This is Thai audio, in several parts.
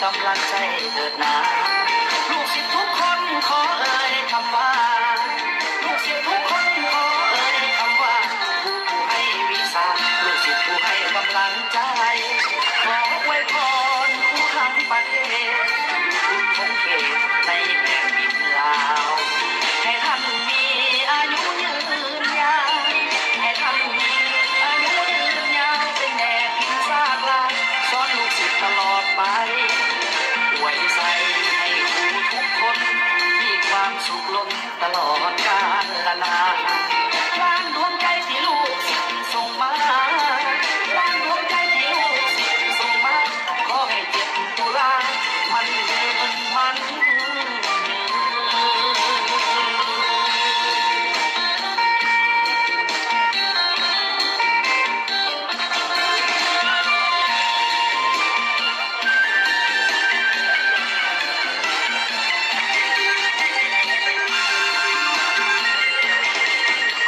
กำลังใจเถิดนาลูกศิษย์ทุกคนขอเอ่ยคำว่าลูกศิษย์ทุกคนขอเอ่ยคำว่าผู้ให้วิชาลูกศิษย์ผู้ให้กำลังใจขออวยพรผู้ทั้งประเทศทุกท้องเขตในแผ่นดินลาวให้ท่านมีอายุยืนยาวให้ท่านมีอายุยืนยาวเป็นแด่พิมพ์ซากลายสอนลูกศิษย์ตลอดไปอวยใส่ให้ครูทุกคนมีความสุขล้นตลอดกาลนานล้านดวงใจที่ลูกศิษย์ส่งมาล้านดวงใจที่ลูกศิษย์ส่งมาขอให้7 ตุลามันยืนมัน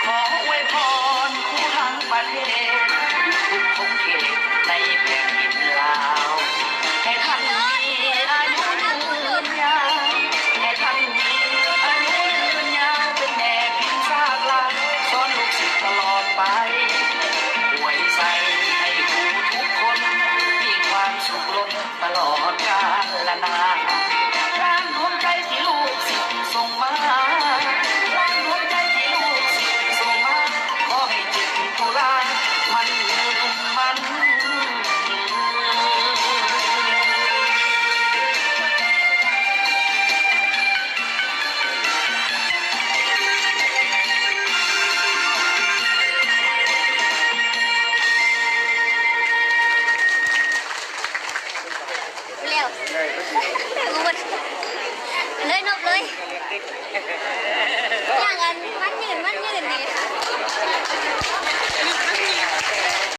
ขออวยพรคู่ทั้งประเทศทุกท้องเขตในแผ่นดินลาวให้ท่านมีอายุยืนยาวให้ท่านมีอายุยืนยาวเป็นแด่พิมพ์ซากลายสอนลูกศิษย์ตลอดไปอวยใส่ให้ครูทุกคนมีความสุขล้นตลอดกาลนานล้านดวงใจที่ลูกศิษย์ส่งมาล้านดวงใจที่ลูกศิษย์ส่งมาขอให้7 ตุลามันยืนมัน เร็วกูหมดเลยนกเลยย่างกัน